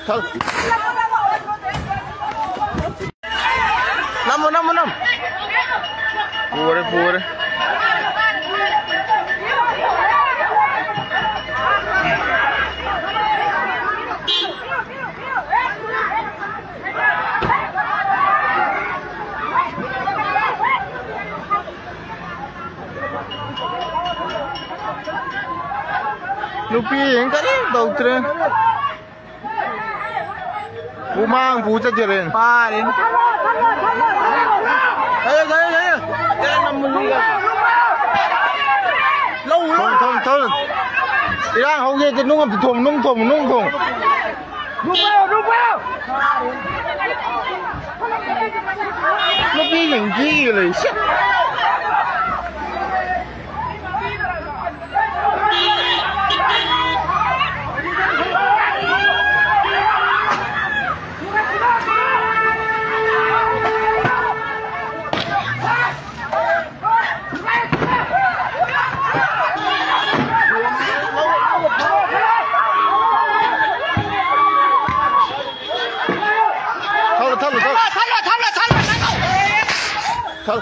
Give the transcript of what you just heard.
Thôi. 5 Pua đấy. Lupi yang tadi dokter. Bumang pucat jalan. Parin. Ayo. Jangan meninggal. Lâu thôi. Đi ra hậu nghe cái nung thùng. Rút vào. Nó cái những gì này. Thôi.